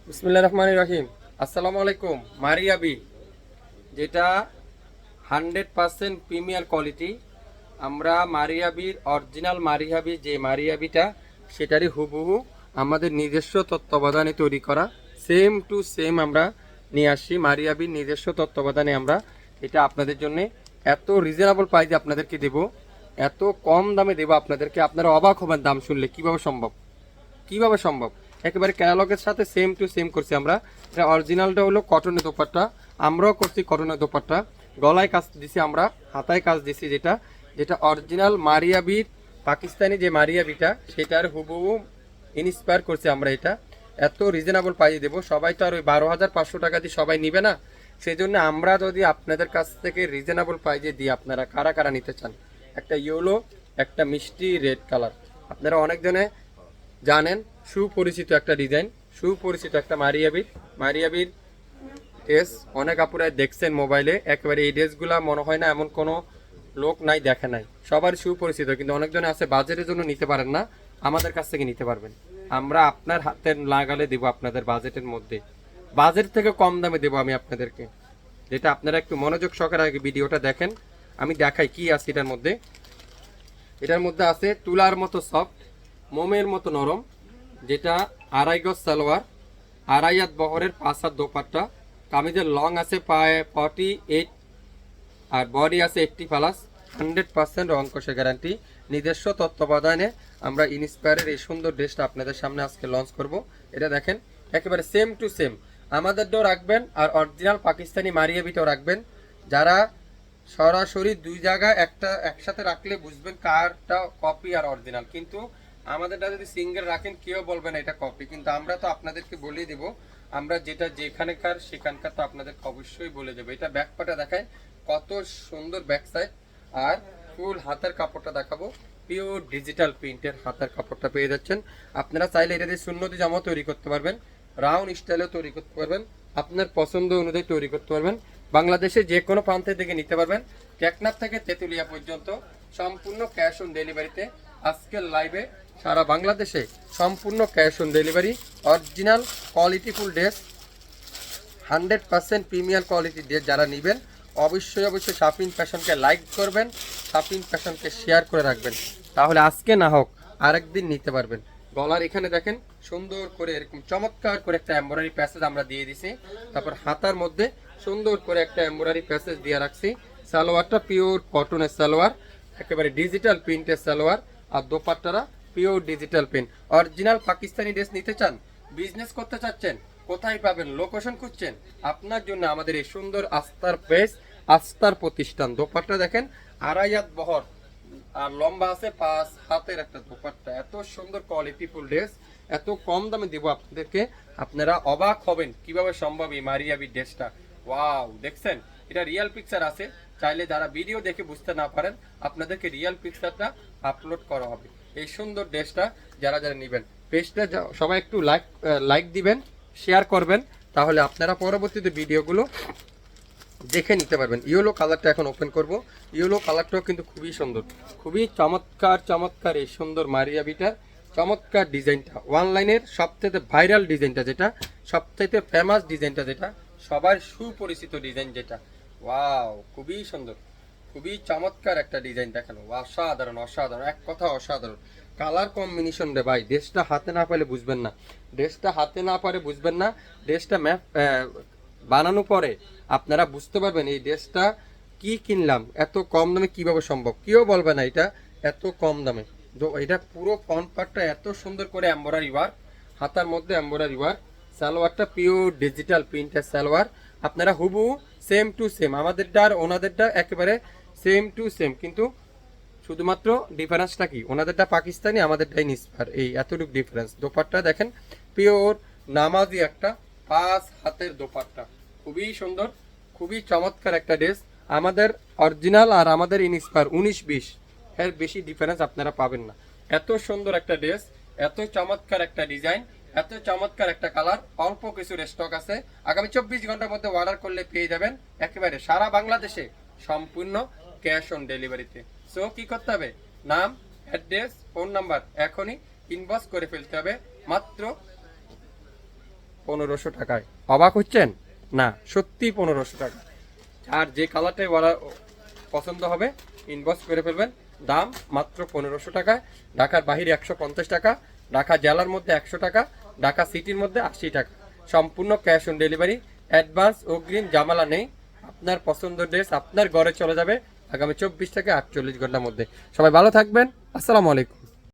বিসমিল্লাহির রহমানির রহিম। আসসালামু আলাইকুম। মারিয়াবি, যেটা 100% প্রিমিয়ার কোয়ালিটি। আমরা মারিয়াবির অরিজিনাল মারিয়াবি যে মারিয়াবিটা, সেটারই হুবহু আমাদের নিজস্ব তত্ত্বাবধানে তৈরি করা, সেম টু সেম আমরা নিয়ে আসি। মারিয়াবির নিজস্ব তত্ত্বাবধানে আমরা এটা আপনাদের জন্য এত রিজনেবল প্রাইসে আপনাদেরকে দেব, এত কম দামে দেব আপনাদেরকে, আপনারা অবাক হবেন দাম শুনলে। কিভাবে সম্ভব, কিভাবে সম্ভব? একেবারে ক্যাটালগের সাথে সেম টু সেম করছি আমরা। এটা অরিজিনালটা হলো কটনের দোপাট্টা, আমরাও করছি কটনের দোপাট্টা। গলায় কাজ দিছি আমরা, হাতায় কাজ দিছি, যেটা যেটা অরিজিনাল মারিয়াবির পাকিস্তানি যে মারিয়াবিটা, সেটার হুবহু ইন্সপায়ার করছি আমরা। এটা এত রিজনেবল প্রাইস দেবো। সবাই তো আর ওই 12,500 টাকা দিয়ে সবাই নিবে না। সেই জন্য আমরা যদি আপনাদের কাছ থেকে রিজনেবল প্রাইসে দিই, আপনারা কারা কারা নিতে চান? একটা ইয়েলো, একটা মিষ্টি রেড কালার, আপনারা অনেকজনে জানেন, সুপরিচিত একটা ডিজাইন, সুপরিচিত একটা মারিয়াবির ড্রেস। অনেক আপুরাই দেখছেন মোবাইলে, একেবারে এই ড্রেসগুলা মনে হয় না এমন কোনো লোক নাই দেখে নাই, সবার সুপরিচিত। কিন্তু অনেকজনে আছে বাজেটের জন্য নিতে পারেন না, আমাদের কাছ থেকে নিতে পারবেন। আমরা আপনার হাতে লাগালে দেবো, আপনাদের বাজেটের মধ্যে, বাজেট থেকে কম দামে দেবো আমি আপনাদেরকে। যেটা আপনারা একটু মনোযোগ সহকারে আগে ভিডিওটা দেখেন, আমি দেখাই কি আছে এটার মধ্যে। এটার মধ্যে আছে তুলার মতো সফট, মোমের মতো নরম, যেটা আড়াই গজ সালোয়ার, আড়াই হাত বহরের 5 হাত দোপাট্টা। কামিজের লং আছে প্রায় 48 আর বডি আছে 80+। 100% রং কষে গ্যারান্টি। নিজস্ব তত্ত্বাবধানে আমরা ইন্সপায়ারের এই সুন্দর ড্রেসটা আপনাদের সামনে আজকে লঞ্চ করব। এটা দেখেন, একেবারে সেম টু সেম আমাদেরটাও রাখবেন আর অরিজিনাল পাকিস্তানি মারিয়াবিটাও রাখবেন। যারা সরাসরি দুই জায়গায় একটা একসাথে রাখলে বুঝবেন কারটা কপি আর অরিজিনাল। কিন্তু আমাদেরটা যদি সিঙ্গেল রাখেন কেউ বলবে না এটা কপি। কিন্তু আমরা তো আপনাদেরকে বলে দেব, আমরা যেটা যেখানেকার সেখানকার তো আপনাদেরকে অবশ্যই বলে দেবো। এটা ব্যাক পাটা দেখায়, কত সুন্দর ব্যাক সাইড। আর ফুল হাতের কাপড়টা দেখাবো, পিওর ডিজিটাল প্রিন্টের হাতের কাপড়টা পেয়ে যাচ্ছেন। আপনারা চাইলে এটা দিয়ে সুন্নতি জামা তৈরি করতে পারবেন, রাউন্ড স্টাইলেও তৈরি করতে পারবেন, আপনার পছন্দ অনুযায়ী তৈরি করতে পারবেন। বাংলাদেশে যে কোনো প্রান্তের থেকে নিতে পারবেন, টেকনাফ থেকে তেঁতুলিয়া পর্যন্ত সম্পূর্ণ ক্যাশ অন ডেলিভারিতে। আজকের লাইভে সারা বাংলাদেশে সম্পূর্ণ cash on delivery. Original qualityful dress, 100% premium কোয়ালিটির ড্রেস যারা নেবেন, অবশ্যই অবশ্যই শাপিন ফ্যাশনকে লাইক করবেন, শাপিন ফ্যাশনকে শেয়ার করে রাখবেন। তাহলে আজকে না হোক আরেকদিন নিতে পারবেন। গলার এখানে দেখেন সুন্দর করে এরকম চমৎকার করে একটা এমব্রয়ডারি প্যাসেজ আমরা দিয়ে দিছি। তারপর হাতার মধ্যে সুন্দর করে একটা এমব্রয়ডারি প্যাসেজ দিয়ে রাখছি। সালোয়ারটা পিওর কটনের সালোয়ার, একেবারে ডিজিটাল প্রিন্টের সালোয়ার। আর দোপাট্টারা pure digital print. Original Pakistani dress নিতে চান, বিজনেস করতে চাচ্ছেন, কোথায় পাবেন, লোকেশন খুঁজছেন, আপনার জন্য আমাদের এই সুন্দর আস্থার পেজ, আস্থার প্রতিষ্ঠান। দোপাট্টা দেখেন আড়াই হাত বহর আর লম্বা আছে 5 হাতের একটা দোপাট্টা। এত সুন্দর কোয়ালিটিফুল ড্রেস এত কম দামে দেবো আপনাদেরকে, আপনারা অবাক হবেন কিভাবে সম্ভব এই মারিয়াবি ড্রেসটা। ওয়াও, দেখছেন এটা রিয়েল পিকচার আছে। চাইলে যারা ভিডিও দেখে বুঝতে না পারেন, আপনাদেরকে রিয়েল পিকচারটা আপলোড করা হবে। এই সুন্দর ড্রেসটা যারা যারা নেবেন, পেজটা সবাই একটু লাইক দিবেন, শেয়ার করবেন, তাহলে আপনারা পরবর্তীতে ভিডিওগুলো দেখে নিতে পারবেন। ইয়েলো কালারটা এখন ওপেন করব। ইয়েলো কালারটাও কিন্তু খুবই সুন্দর, খুবই চমৎকার চমৎকার এই সুন্দর মারিয়াবিটার চমৎকার ডিজাইনটা। অনলাইনের সবথেকে ভাইরাল ডিজাইনটা, যেটা সবথেকে ফেমাস ডিজাইনটা, যেটা সবার সুপরিচিত ডিজাইন, যেটা ওয়াও খুবই সুন্দর, খুবই চমৎকার একটা ডিজাইন দেখানো। অসাধারণ অসাধারণ, এক কথা অসাধারণ। কালার কম্বিনেশন রে ভাই, ড্রেসটা হাতে না পেলে বুঝবেন না, ড্রেসটা হাতে না পারে বুঝবেন না। ড্রেসটা বানানো পরে আপনারা বুঝতে পারবেন এই ড্রেসটা কি কিনলাম, এত কম দামে কিভাবে সম্ভব। কেউ বলবে না এটা এত কম দামে। এটা পুরো ফ্রন্ট পার্টটা এত সুন্দর করে এমব্রয়ডারি ওয়ার্ক, হাতার মধ্যে এমব্রয়ডারি ওয়ার্ক। সালোয়ারটা পিওর ডিজিটাল প্রিন্টের সালোয়ার। আপনারা হুবহু সেম টু সেম, আমাদেরটা আর ওনাদেরটা একেবারে সেম টু সেম। কিন্তু শুধুমাত্র ডিফারেন্সটা কি, ওনাদেরটা পাকিস্তানি, আমাদেরটাই নিসপার, এই এতটুকু ডিফারেন্স। দোপাট্টা দেখেন পিওর নামাজি একটা 5 হাতের দোপাট্টা, খুবই সুন্দর, খুবই চমৎকার একটা ড্রেস। আমাদের অরিজিনাল আর আমাদের ইনস্পায়ার 19-20 এর বেশি ডিফারেন্স আপনারা পাবেন না। এত সুন্দর একটা ড্রেস, এত চমৎকার একটা ডিজাইন, এত চমৎকার একটা কালার। অল্প কিছু স্টক আছে, আগামী 24 ঘন্টার মধ্যে অর্ডার করলে পেয়ে যাবেন একেবারে সারা বাংলাদেশে সম্পূর্ণ ক্যাশ অন ডেলিভারিতে। সো কি করতে হবে, নাম, অ্যাড্রেস, ফোন নাম্বার এখনই ইনবক্স করে ফেলতে হবে। মাত্র 1500 টাকায়। অবাক হচ্ছেন? না, সত্যি 1500 টাকা। আর যে কালারটাই পছন্দ হবে ইনবক্স করে ফেলবেন। দাম মাত্র 1500 টাকা। ঢাকার বাহিরে 150 টাকা, ঢাকা জেলার মধ্যে 100 টাকা, ঢাকা সিটির মধ্যে 80 টাকা। সম্পূর্ণ ক্যাশ অন ডেলিভারি, অ্যাডভান্স অগ্রিম জামালা নেই। আপনার পছন্দের ড্রেস আপনার ঘরে চলে যাবে আগামী 24 থেকে 48 ঘন্টার মধ্যে। সবাই ভালো থাকবেন। আসসালামু আলাইকুম।